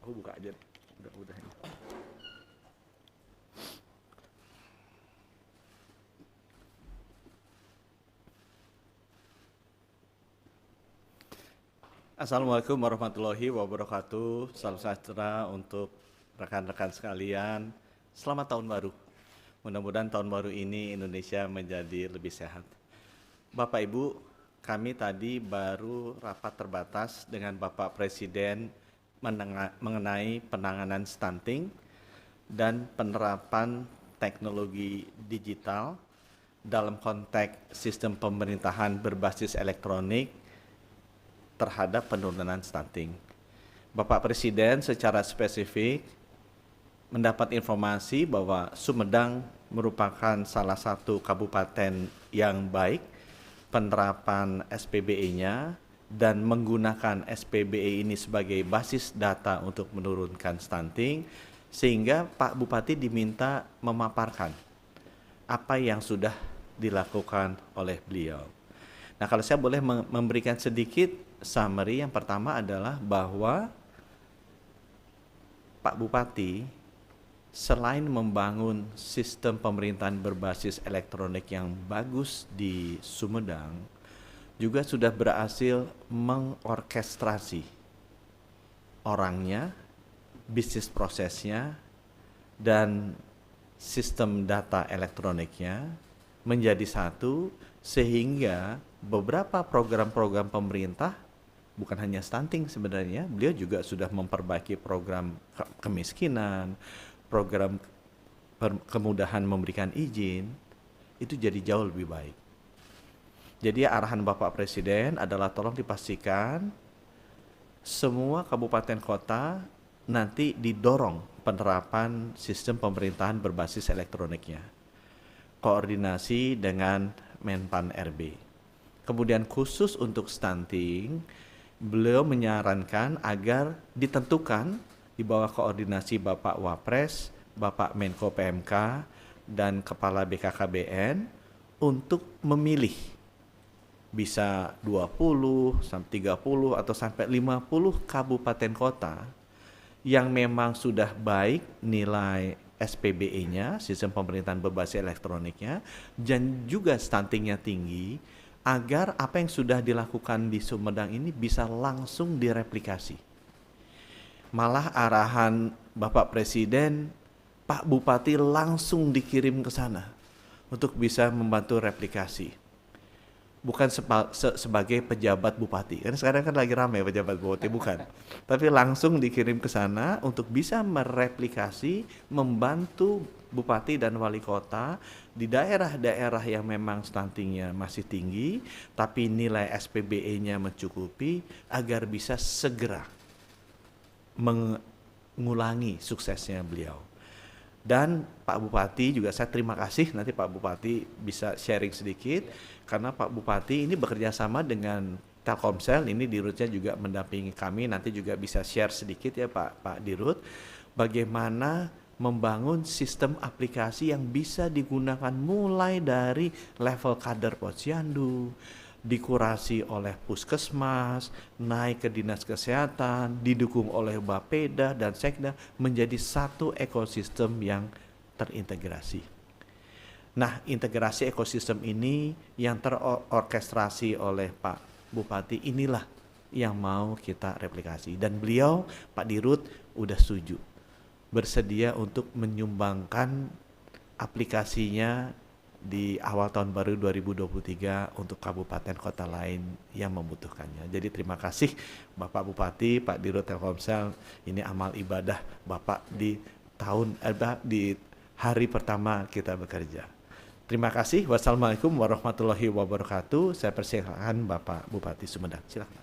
Aku buka aja. Udah ini. Assalamualaikum warahmatullahi wabarakatuh. Salam sejahtera untuk rekan-rekan sekalian. Selamat tahun baru. Mudah-mudahan tahun baru ini Indonesia menjadi lebih sehat. Bapak Ibu, kami tadi baru rapat terbatas dengan Bapak Presiden mengenai penanganan stunting dan penerapan teknologi digital dalam konteks sistem pemerintahan berbasis elektronik terhadap penurunan stunting. Bapak Presiden secara spesifik mendapat informasi bahwa Sumedang merupakan salah satu kabupaten yang baik penerapan SPBE-nya dan menggunakan SPBE ini sebagai basis data untuk menurunkan stunting, sehingga Pak Bupati diminta memaparkan apa yang sudah dilakukan oleh beliau. Nah, kalau saya boleh memberikan sedikit summary, yang pertama adalah bahwa Pak Bupati selain membangun sistem pemerintahan berbasis elektronik yang bagus di Sumedang, juga sudah berhasil mengorkestrasi orangnya, bisnis prosesnya, dan sistem data elektroniknya menjadi satu, sehingga beberapa program-program pemerintah, bukan hanya stunting sebenarnya, beliau juga sudah memperbaiki program kemiskinan, program kemudahan memberikan izin, itu jadi jauh lebih baik. Jadi arahan Bapak Presiden adalah tolong dipastikan semua kabupaten kota nanti didorong penerapan sistem pemerintahan berbasis elektroniknya. Koordinasi dengan Menpan RB. Kemudian khusus untuk stunting, beliau menyarankan agar ditentukan di bawah koordinasi Bapak Wapres, Bapak Menko PMK, dan Kepala BKKBN untuk memilih bisa 20, sampai 30, atau sampai 50 kabupaten kota yang memang sudah baik nilai SPBE-nya, sistem pemerintahan berbasis elektroniknya, dan juga stuntingnya tinggi, agar apa yang sudah dilakukan di Sumedang ini bisa langsung direplikasi. Malah arahan Bapak Presiden, Pak Bupati langsung dikirim ke sana untuk bisa membantu replikasi. Bukan sebagai pejabat bupati, karena sekarang kan lagi ramai pejabat bupati, bukan. Tapi langsung dikirim ke sana untuk bisa mereplikasi, membantu bupati dan wali kota di daerah-daerah yang memang stuntingnya masih tinggi, tapi nilai SPBE-nya mencukupi, agar bisa segera mengulangi suksesnya beliau. Dan Pak Bupati juga saya terima kasih, nanti Pak Bupati bisa sharing sedikit, karena Pak Bupati ini bekerja sama dengan Telkomsel, ini Dirutnya juga mendampingi kami, nanti juga bisa share sedikit ya Pak Dirut, bagaimana membangun sistem aplikasi yang bisa digunakan mulai dari level kader posyandu, dikurasi oleh puskesmas, naik ke dinas kesehatan, didukung oleh Bapeda dan Sekda, menjadi satu ekosistem yang terintegrasi. Nah, integrasi ekosistem ini yang terorkestrasi oleh Pak Bupati, inilah yang mau kita replikasi. Dan beliau, Pak Dirut, udah setuju, bersedia untuk menyumbangkan aplikasinya di awal tahun baru 2023 untuk kabupaten kota lain yang membutuhkannya. Jadi terima kasih Bapak Bupati, Pak Dirut Telkomsel, ini amal ibadah Bapak di hari pertama kita bekerja. Terima kasih. Wassalamualaikum warahmatullahi wabarakatuh. Saya persilakan Bapak Bupati Sumedang. Silakan.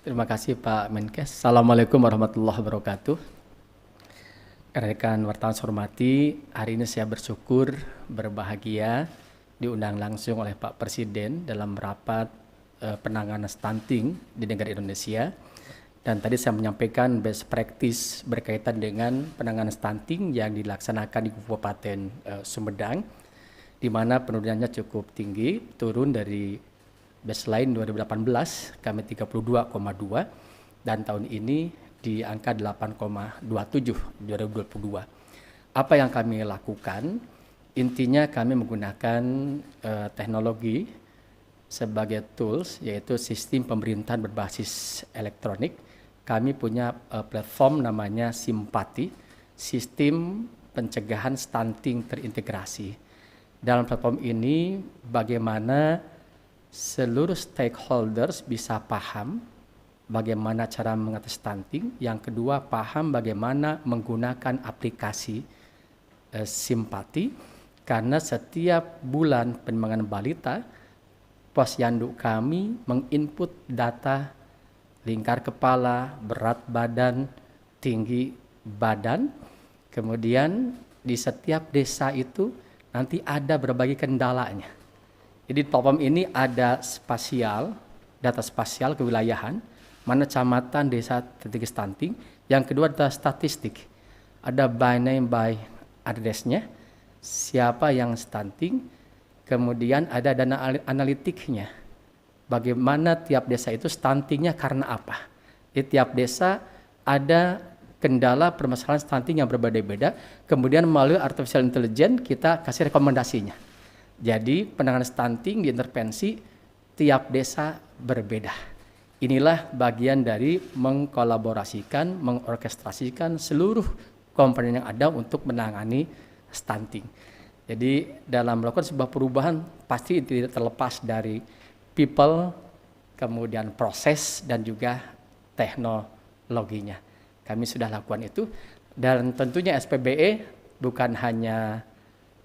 Terima kasih Pak Menkes. Assalamualaikum warahmatullahi wabarakatuh. Rekan wartawan saya hormati, hari ini saya bersyukur, berbahagia diundang langsung oleh Pak Presiden dalam rapat penanganan stunting di negara Indonesia. Dan tadi saya menyampaikan best practice berkaitan dengan penanganan stunting yang dilaksanakan di Kabupaten Sumedang, di mana penurunannya cukup tinggi, turun dari Baseline 2018 kami 32,2 dan tahun ini di angka 8,27 2022. Apa yang kami lakukan? Intinya kami menggunakan teknologi sebagai tools, yaitu sistem pemerintahan berbasis elektronik. Kami punya platform namanya Simpati, sistem pencegahan stunting terintegrasi. Dalam platform ini bagaimana seluruh stakeholders bisa paham bagaimana cara mengatasi stunting. Yang kedua, paham bagaimana menggunakan aplikasi Simpati, karena setiap bulan pengembangan balita, posyandu kami menginput data lingkar kepala, berat badan, tinggi badan. Kemudian di setiap desa itu nanti ada berbagai kendalanya. Jadi di platform ini ada spasial, data spasial kewilayahan, mana kecamatan, desa titik stunting. Yang kedua adalah statistik. Ada by name by address-nya, siapa yang stunting, kemudian ada dana analitiknya. Bagaimana tiap desa itu stuntingnya karena apa. Di tiap desa ada kendala permasalahan stunting yang berbeda-beda, kemudian melalui artificial intelligence kita kasih rekomendasinya. Jadi penanganan stunting diintervensi tiap desa berbeda. Inilah bagian dari mengkolaborasikan, mengorkestrasikan seluruh komponen yang ada untuk menangani stunting. Jadi dalam melakukan sebuah perubahan pasti tidak terlepas dari people, kemudian proses dan juga teknologinya. Kami sudah lakukan itu, dan tentunya SPBE bukan hanya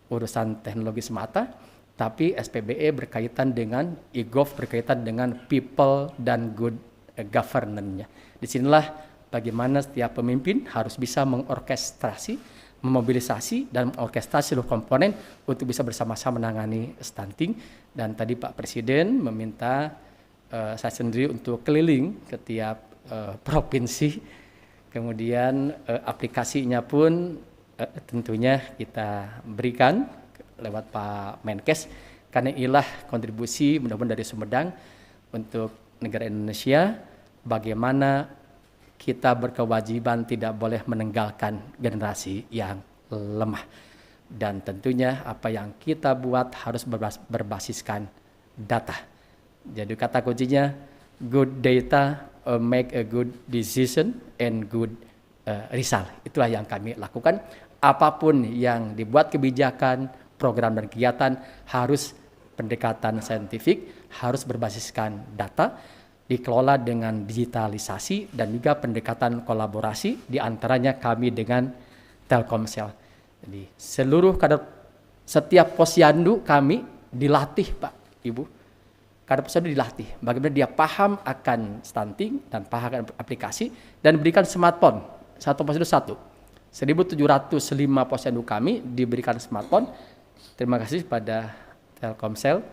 urusan teknologi semata, tapi SPBE berkaitan dengan e-gov, berkaitan dengan people dan good governance-nya. Disinilah bagaimana setiap pemimpin harus bisa mengorkestrasi, memobilisasi dan mengorkestrasi seluruh komponen untuk bisa bersama-sama menangani stunting. Dan tadi Pak Presiden meminta saya sendiri untuk keliling ke tiap provinsi. Kemudian aplikasinya pun tentunya kita berikan lewat Pak Menkes, karena inilah kontribusi mudah-mudahan dari Sumedang untuk negara Indonesia, bagaimana kita berkewajiban tidak boleh meninggalkan generasi yang lemah. Dan tentunya apa yang kita buat harus berbasiskan data. Jadi kata kuncinya, good data make a good decision and good result. Itulah yang kami lakukan. Apapun yang dibuat kebijakan, program dan kegiatan harus pendekatan saintifik, harus berbasiskan data, dikelola dengan digitalisasi dan juga pendekatan kolaborasi, diantaranya kami dengan Telkomsel. Jadi seluruh setiap posyandu kami dilatih Pak Ibu. Kader posyandu dilatih bagaimana dia paham akan stunting dan paham akan aplikasi, dan diberikan smartphone. Satu posyandu satu. 1.705 posyandu kami diberikan smartphone. Terima kasih pada Telkomsel.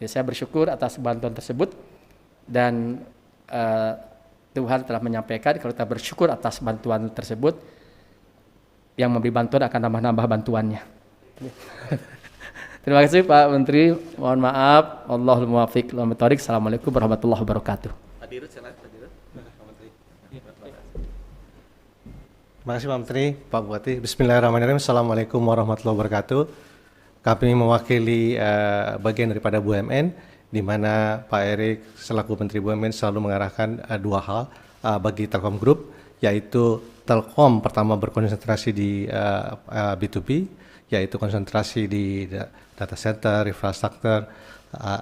Ya, saya bersyukur atas bantuan tersebut, dan Tuhan telah menyampaikan kalau kita bersyukur atas bantuan tersebut, yang memberi bantuan akan nambah-nambah bantuannya. Terima kasih Pak Menteri, mohon maaf. Allahul muwaffiq wal muthoriq. Assalamualaikum warahmatullahi wabarakatuh. Terima kasih Pak Menteri, Pak Bupati. Bismillahirrahmanirrahim. Assalamualaikum warahmatullahi wabarakatuh. Kami mewakili bagian daripada BUMN, di mana Pak Erik selaku Menteri BUMN selalu mengarahkan dua hal bagi Telkom Group, yaitu Telkom pertama berkonsentrasi di B2B, yaitu konsentrasi di data center, infrastruktur,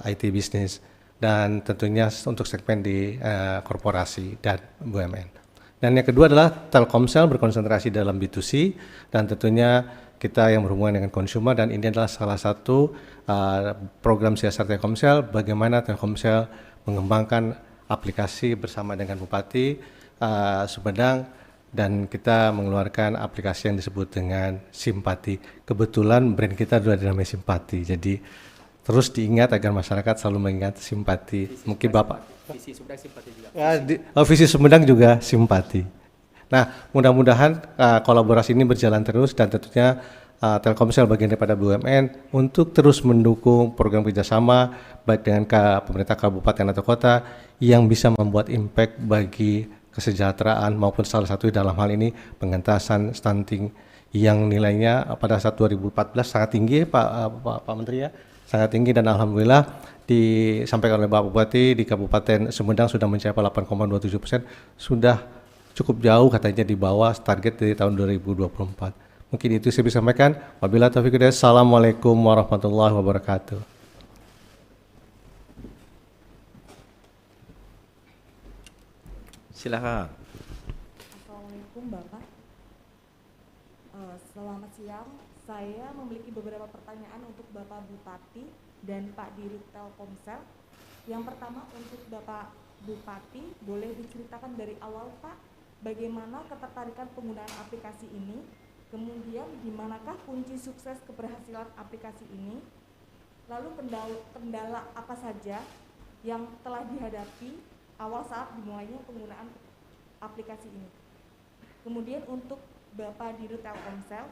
IT business, dan tentunya untuk segmen di korporasi dan BUMN. Dan yang kedua adalah Telkomsel berkonsentrasi dalam B2C, dan tentunya kita yang berhubungan dengan konsumer, dan ini adalah salah satu program CSR Telkomsel, bagaimana Telkomsel mengembangkan aplikasi bersama dengan Bupati Sumedang, dan kita mengeluarkan aplikasi yang disebut dengan Simpati. Kebetulan brand kita adalah namanya Simpati, jadi terus diingat agar masyarakat selalu mengingat Simpati. Mungkin Bapak Visi Sumedang Simpati juga. Visi Sumedang juga Simpati. Nah, mudah-mudahan kolaborasi ini berjalan terus, dan tentunya Telkomsel bagian daripada BUMN untuk terus mendukung program kerjasama baik dengan pemerintah kabupaten atau kota yang bisa membuat impact bagi kesejahteraan maupun salah satu dalam hal ini pengentasan stunting yang nilainya pada saat 2014 sangat tinggi Pak Menteri ya, sangat tinggi, dan alhamdulillah disampaikan oleh Pak Bupati di Kabupaten Sumedang sudah mencapai 8,27%, sudah cukup jauh katanya di bawah target dari tahun 2024. Mungkin itu saya bisa sampaikan. Wabillahi taufiq hidayah. Assalamualaikum warahmatullahi wabarakatuh. Silakan. Assalamualaikum Bapak. Selamat siang. Saya memiliki beberapa pertanyaan untuk Bapak Bupati dan Pak Dirut Telkomsel. Yang pertama untuk Bapak Bupati, boleh diceritakan dari awal Pak, bagaimana ketertarikan penggunaan aplikasi ini? Kemudian di manakah kunci sukses keberhasilan aplikasi ini? Lalu kendala apa saja yang telah dihadapi awal saat dimulainya penggunaan aplikasi ini? Kemudian untuk Bapak Dirut Telkomsel,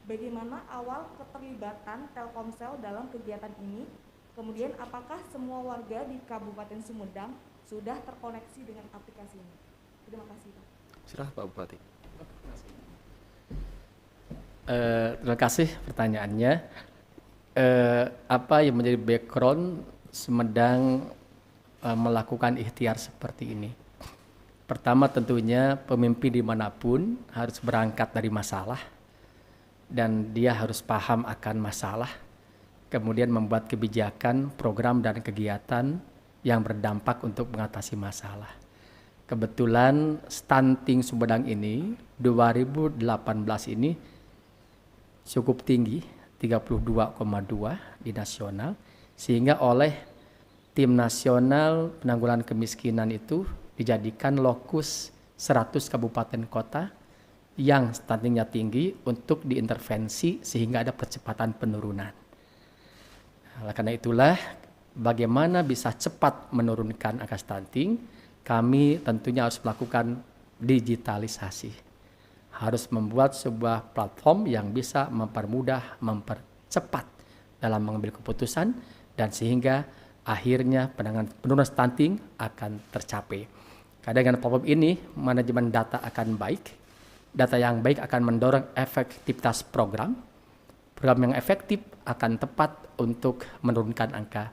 bagaimana awal keterlibatan Telkomsel dalam kegiatan ini? Kemudian apakah semua warga di Kabupaten Sumedang sudah terkoneksi dengan aplikasi ini? Terima kasih Pak. Silakan Pak Bupati. Terima kasih pertanyaannya. Apa yang menjadi background Sumedang melakukan ikhtiar seperti ini? Pertama tentunya pemimpin dimanapun harus berangkat dari masalah dan dia harus paham akan masalah, kemudian membuat kebijakan, program dan kegiatan yang berdampak untuk mengatasi masalah. Kebetulan stunting Sumedang ini 2018 ini cukup tinggi, 32,2 di nasional, sehingga oleh tim nasional penanggulangan kemiskinan itu dijadikan lokus 100 kabupaten kota yang stuntingnya tinggi untuk diintervensi sehingga ada percepatan penurunan. Oleh karena itulah bagaimana bisa cepat menurunkan angka stunting, kami tentunya harus melakukan digitalisasi. Harus membuat sebuah platform yang bisa mempermudah, mempercepat dalam mengambil keputusan dan sehingga akhirnya penurunan stunting akan tercapai. Karena dengan platform ini manajemen data akan baik, data yang baik akan mendorong efektivitas program yang efektif akan tepat untuk menurunkan angka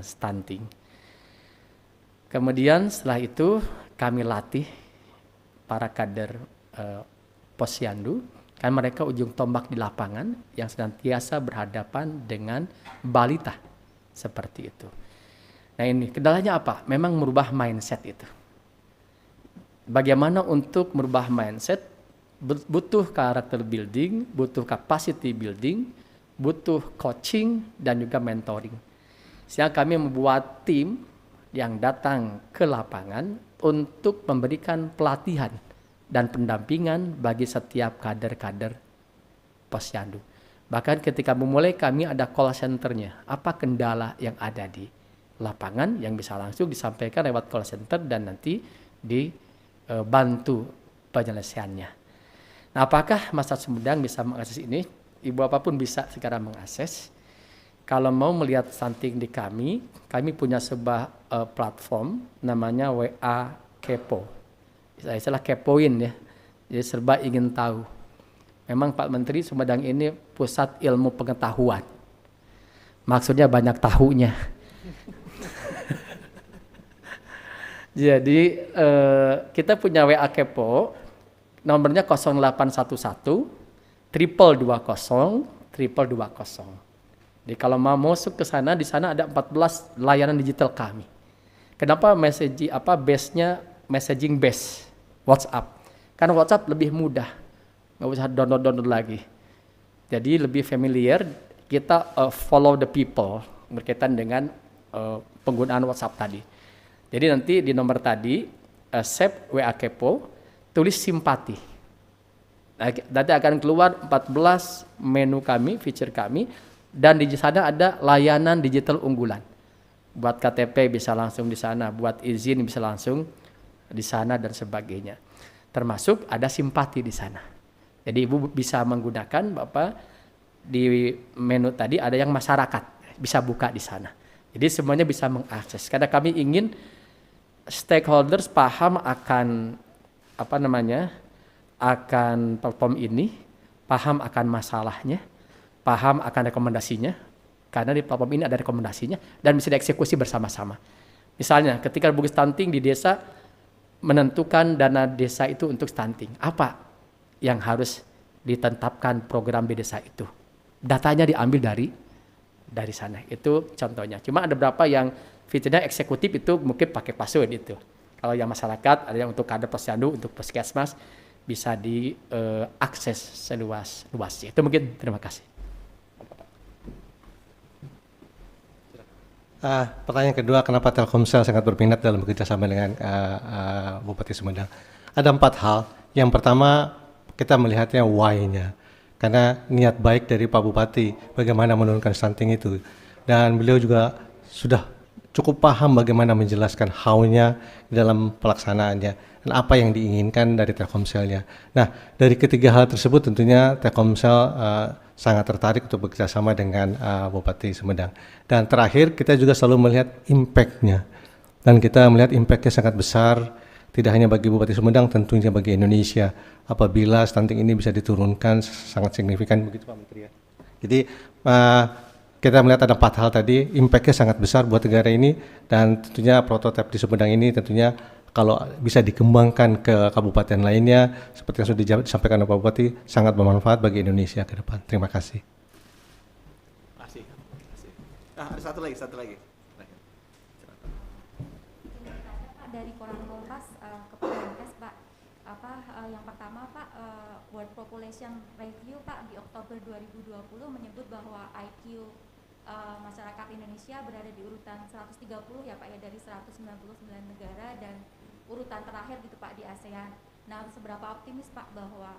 stunting. Kemudian setelah itu kami latih para kader Posyandu, kan mereka ujung tombak di lapangan yang senantiasa berhadapan dengan balita seperti itu. Nah ini kendalanya apa? Memang merubah mindset itu. Bagaimana untuk merubah mindset? Butuh karakter building, butuh capacity building, butuh coaching dan juga mentoring. Sehingga kami membuat tim yang datang ke lapangan untuk memberikan pelatihan dan pendampingan bagi setiap kader-kader Posyandu. Bahkan ketika memulai kami ada call centernya, apa kendala yang ada di lapangan yang bisa langsung disampaikan lewat call center dan nanti dibantu penyelesaiannya. Nah, apakah masyarakat Sumedang bisa mengakses ini? Ibu apapun bisa sekarang mengakses. Kalau mau melihat stunting di kami punya sebuah platform namanya WA Kepo. Istilah kepoin ya, jadi serba ingin tahu. Memang Pak Menteri Sumedang ini pusat ilmu pengetahuan, maksudnya banyak tahunya. Jadi kita punya WA Kepo, nomornya 0811 220 220. Jadi kalau mau masuk ke sana, di sana ada 14 layanan digital kami. Kenapa base-nya messaging base WhatsApp? Karena WhatsApp lebih mudah, nggak usah download lagi. Jadi lebih familiar, kita follow the people berkaitan dengan penggunaan WhatsApp tadi. Jadi nanti di nomor tadi save WA Kepo, tulis simpati. Nanti akan keluar 14 menu kami, feature kami, dan di sana ada layanan digital unggulan. Buat KTP bisa langsung di sana, buat izin bisa langsung di sana dan sebagainya. Termasuk ada simpati di sana. Jadi Ibu bisa menggunakan Bapak di menu tadi ada yang masyarakat, bisa buka di sana. Jadi semuanya bisa mengakses. Karena kami ingin stakeholders paham akan akan platform ini, paham akan masalahnya, paham akan rekomendasinya, karena di platform ini ada rekomendasinya dan bisa dieksekusi bersama-sama. Misalnya ketika bagi stunting di desa, menentukan dana desa itu untuk stunting, apa yang harus ditetapkan program di desa itu. Datanya diambil dari sana, itu contohnya. Cuma ada beberapa yang fiturnya eksekutif itu mungkin pakai password itu. Kalau yang masyarakat, ada yang untuk kader posyandu, untuk puskesmas, bisa diakses seluas-luasnya. Itu mungkin, terima kasih. Pertanyaan kedua, kenapa Telkomsel sangat berminat dalam bekerja sama dengan Bupati Sumedang? Ada 4 hal. Yang pertama, kita melihatnya why-nya. Karena niat baik dari Pak Bupati, bagaimana menurunkan stunting itu. Dan beliau juga sudah cukup paham bagaimana menjelaskan how-nya dalam pelaksanaannya dan apa yang diinginkan dari Telkomselnya. Nah, dari ketiga hal tersebut tentunya Telkomsel sangat tertarik untuk bekerjasama dengan Bupati Sumedang. Dan terakhir, kita juga selalu melihat impact-nya. Dan kita melihat impact-nya sangat besar, tidak hanya bagi Bupati Sumedang, tentunya bagi Indonesia. Apabila stunting ini bisa diturunkan sangat signifikan, begitu Pak Menteri ya. Jadi kita melihat ada 4 hal tadi, impact-nya sangat besar buat negara ini, dan tentunya prototipe di Sumedang ini tentunya kalau bisa dikembangkan ke kabupaten lainnya, seperti yang sudah disampaikan oleh Pak Bupati, sangat bermanfaat bagi Indonesia ke depan. Terima kasih. Ada satu lagi. Dari Koran Kompas ke Pak Menkes, Pak. Yang pertama, Pak, World Population Review, Pak, di Oktober 2020 menyebut bahwa IQ masyarakat Indonesia berada di urutan 130 ya Pak ya, dari 199 negara, dan urutan terakhir gitu Pak di ASEAN. Nah, seberapa optimis Pak bahwa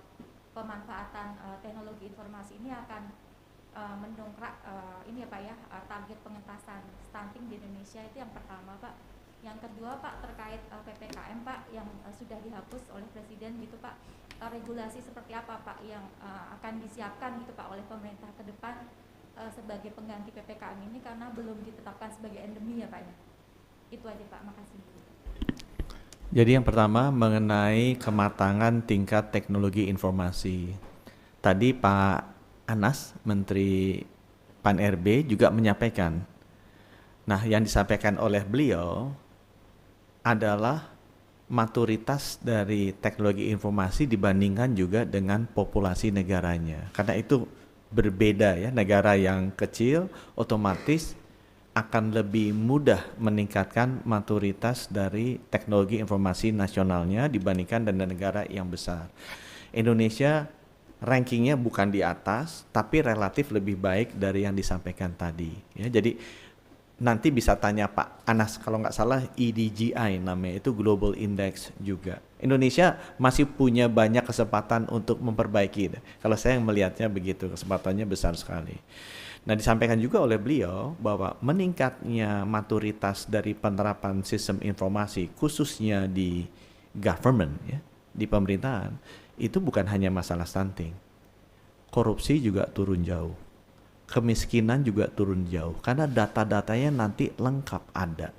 pemanfaatan teknologi informasi ini akan mendongkrak ini ya Pak ya, target pengentasan stunting di Indonesia? Itu yang pertama Pak. Yang kedua Pak, terkait PPKM Pak yang sudah dihapus oleh Presiden gitu Pak, regulasi seperti apa Pak yang akan disiapkan gitu Pak oleh pemerintah ke depan sebagai pengganti PPKM ini, karena belum ditetapkan sebagai endemi ya Pak ya. Itu aja Pak, makasih. Jadi yang pertama mengenai kematangan tingkat teknologi informasi. Tadi Pak Anas, Menteri Pan-RB juga menyampaikan. Nah, yang disampaikan oleh beliau adalah maturitas dari teknologi informasi dibandingkan juga dengan populasi negaranya. Karena itu berbeda ya, negara yang kecil otomatis akan lebih mudah meningkatkan maturitas dari teknologi informasi nasionalnya dibandingkan dengan negara yang besar. Indonesia rankingnya bukan di atas, tapi relatif lebih baik dari yang disampaikan tadi. Ya, jadi nanti bisa tanya Pak Anas, kalau nggak salah EDGI namanya, itu Global Index juga. Indonesia masih punya banyak kesempatan untuk memperbaiki. Kalau saya melihatnya begitu, kesempatannya besar sekali. Nah, disampaikan juga oleh beliau bahwa meningkatnya maturitas dari penerapan sistem informasi, khususnya di government, ya, di pemerintahan, itu bukan hanya masalah stunting. Korupsi juga turun jauh. Kemiskinan juga turun jauh karena data-datanya nanti lengkap ada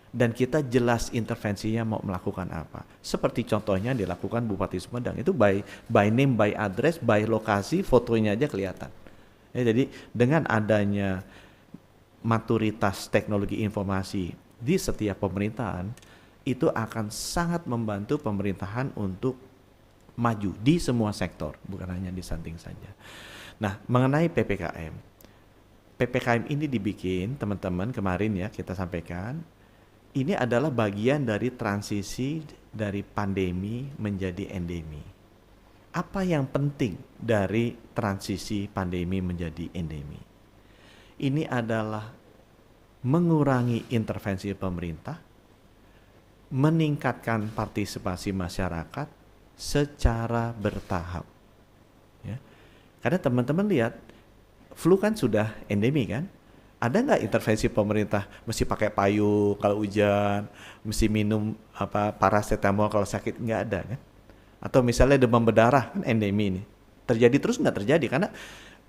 dan kita jelas intervensinya mau melakukan apa. Seperti contohnya dilakukan Bupati Sumedang itu by name, by address, by lokasi, fotonya aja kelihatan. Ya, jadi dengan adanya maturitas teknologi informasi di setiap pemerintahan itu akan sangat membantu pemerintahan untuk maju di semua sektor, bukan hanya di stunting saja. Nah, mengenai PPKM ini dibikin, teman-teman, kemarin ya kita sampaikan, ini adalah bagian dari transisi dari pandemi menjadi endemi. Apa yang penting dari transisi pandemi menjadi endemi? Ini adalah mengurangi intervensi pemerintah, meningkatkan partisipasi masyarakat secara bertahap. Ya. Karena teman-teman lihat, flu kan sudah endemi kan? Ada nggak intervensi pemerintah? Mesti pakai payung kalau hujan, mesti minum paracetamol kalau sakit? Nggak ada kan? Atau misalnya demam berdarah kan endemi ini. Terjadi terus nggak terjadi karena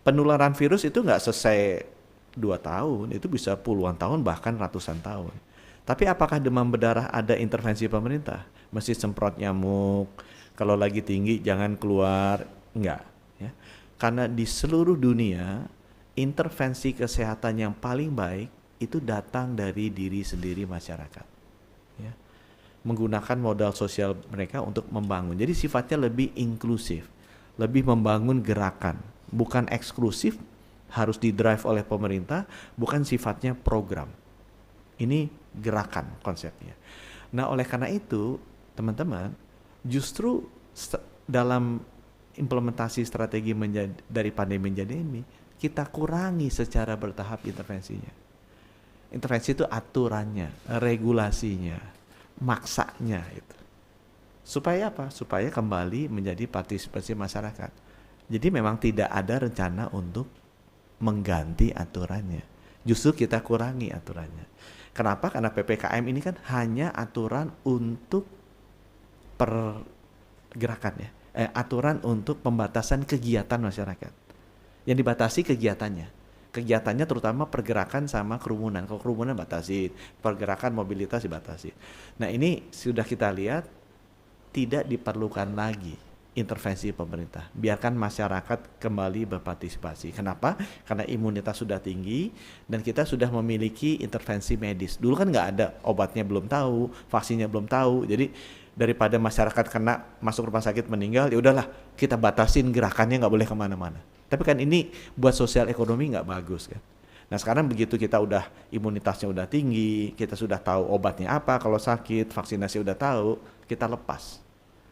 Penularan virus itu nggak selesai 2 tahun, itu bisa puluhan tahun bahkan ratusan tahun. Tapi apakah demam berdarah ada intervensi pemerintah? Mesti semprot nyamuk, kalau lagi tinggi jangan keluar, enggak. Ya. Karena di seluruh dunia, intervensi kesehatan yang paling baik itu datang dari diri sendiri masyarakat. Ya. Menggunakan modal sosial mereka untuk membangun. Jadi sifatnya lebih inklusif, lebih membangun gerakan. Bukan eksklusif, harus didrive oleh pemerintah, bukan sifatnya program. Ini gerakan konsepnya. Nah, oleh karena itu, teman-teman, justru dalam implementasi strategi dari pandemi menjadi ini, kita kurangi secara bertahap intervensinya. Intervensi itu aturannya, regulasinya, maksanya itu. Supaya apa? Supaya kembali menjadi partisipasi masyarakat. Jadi memang tidak ada rencana untuk mengganti aturannya. Justru kita kurangi aturannya. Kenapa? Karena PPKM ini kan hanya aturan untuk pergerakan ya. Aturan untuk pembatasan kegiatan masyarakat. Yang dibatasi kegiatannya. Kegiatannya terutama pergerakan sama kerumunan. Kalau kerumunan batasi, pergerakan mobilitas dibatasi. Nah, ini sudah kita lihat tidak diperlukan lagi intervensi pemerintah. Biarkan masyarakat kembali berpartisipasi. Kenapa? Karena imunitas sudah tinggi dan kita sudah memiliki intervensi medis. Dulu kan nggak ada, obatnya belum tahu, vaksinnya belum tahu. Jadi daripada masyarakat kena masuk rumah sakit meninggal, ya udahlah kita batasin gerakannya, nggak boleh kemana-mana. Tapi kan ini buat sosial ekonomi nggak bagus kan. Nah sekarang begitu kita udah imunitasnya udah tinggi, kita sudah tahu obatnya apa kalau sakit, vaksinasi udah tahu, kita lepas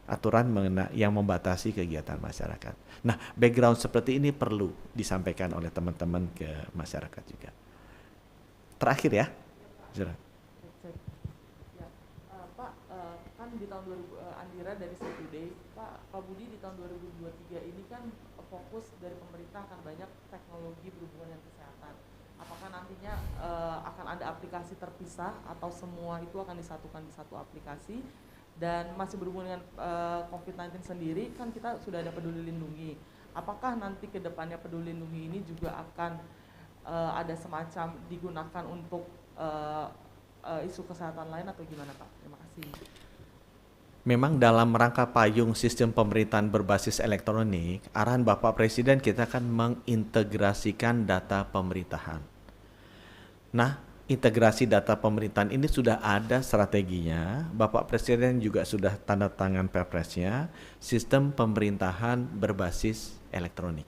aturan mengenai yang membatasi kegiatan masyarakat. Nah, background seperti ini perlu disampaikan oleh teman-teman ke masyarakat juga. Terakhir ya, Ya, Pak, kan di tahun 2000 Andira dari Safety Day, Pak Budi di tahun 2023 ini kan fokus dari pemerintah akan banyak teknologi berhubungan dengan kesehatan. Apakah nantinya akan ada aplikasi terpisah atau semua itu akan disatukan di satu aplikasi? Dan masih berhubungan dengan COVID-19 sendiri, kan kita sudah ada Peduli Lindungi. Apakah nanti ke depannya Peduli Lindungi ini juga akan ada semacam digunakan untuk isu kesehatan lain atau gimana Pak? Terima kasih. Memang dalam rangka payung sistem pemerintahan berbasis elektronik, arahan Bapak Presiden kita akan mengintegrasikan data pemerintahan. Nah, integrasi data pemerintahan ini sudah ada strateginya. Bapak Presiden juga sudah tanda tangan Perpresnya, sistem pemerintahan berbasis elektronik.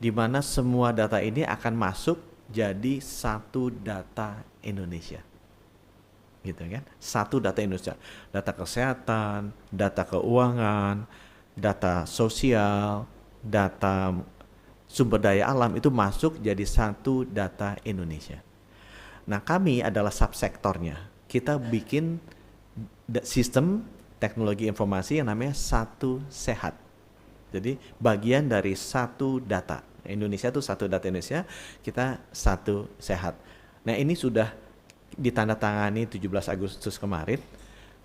Di mana semua data ini akan masuk jadi satu data Indonesia. Gitu kan? Satu data Indonesia. Data kesehatan, data keuangan, data sosial, data sumber daya alam itu masuk jadi satu data Indonesia. Nah, kami adalah subsektornya. Kita bikin sistem teknologi informasi yang namanya Satu Sehat. Jadi bagian dari satu data. Indonesia itu satu data Indonesia, kita Satu Sehat. Nah, ini sudah ditandatangani 17 Agustus kemarin.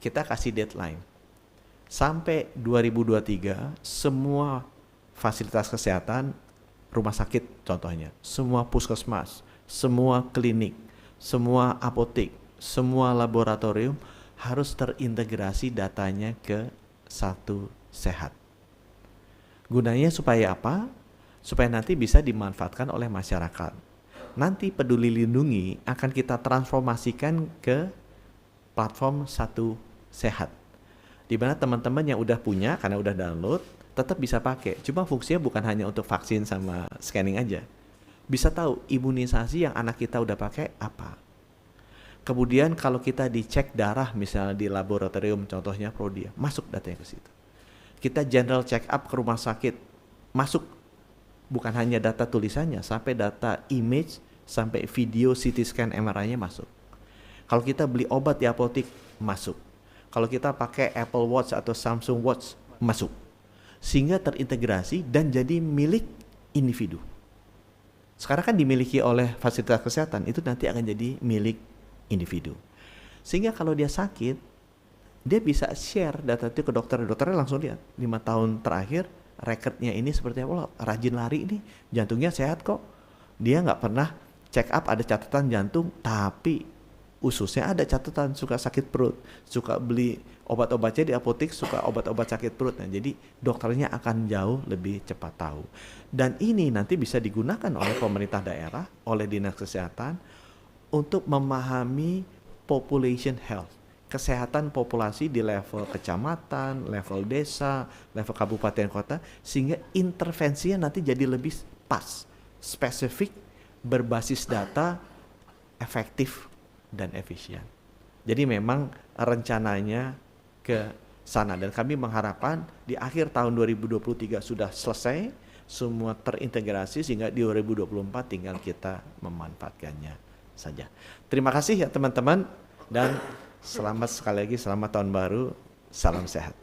Kita kasih deadline. Sampai 2023 semua fasilitas kesehatan, rumah sakit contohnya, semua puskesmas, semua klinik, semua apotek, semua laboratorium harus terintegrasi datanya ke Satu Sehat. Gunanya supaya apa? Supaya nanti bisa dimanfaatkan oleh masyarakat. Nanti Peduli Lindungi akan kita transformasikan ke platform Satu Sehat. Di mana teman-teman yang udah punya, karena udah download, tetap bisa pakai. Cuma fungsinya bukan hanya untuk vaksin sama scanning aja. Bisa tahu imunisasi yang anak kita udah pakai apa. Kemudian kalau kita dicek darah misalnya di laboratorium contohnya Prodia, masuk datanya ke situ. Kita general check up ke rumah sakit, masuk bukan hanya data tulisannya, sampai data image, sampai video CT scan MRI-nya masuk. Kalau kita beli obat di apotek, masuk. Kalau kita pakai Apple Watch atau Samsung Watch, masuk. Sehingga terintegrasi dan jadi milik individu. Sekarang kan dimiliki oleh fasilitas kesehatan, itu nanti akan jadi milik individu. Sehingga kalau dia sakit, dia bisa share data itu ke dokter. Dokternya langsung lihat 5 tahun terakhir recordnya ini seperti apa, rajin lari ini, jantungnya sehat kok. Dia nggak pernah check up ada catatan jantung, tapi ususnya ada catatan suka sakit perut, suka beli obat-obatnya di apotek, suka obat-obat sakit perut. Nah, jadi dokternya akan jauh lebih cepat tahu. Dan ini nanti bisa digunakan oleh pemerintah daerah, oleh dinas kesehatan untuk memahami population health, kesehatan populasi di level kecamatan, level desa, level kabupaten kota, sehingga intervensinya nanti jadi lebih pas, spesifik, berbasis data, efektif dan efisien. Jadi memang rencananya ke sana, dan kami mengharapkan di akhir tahun 2023 sudah selesai, semua terintegrasi sehingga di 2024 tinggal kita memanfaatkannya saja. Terima kasih ya teman-teman, dan selamat sekali lagi, selamat tahun baru, salam sehat.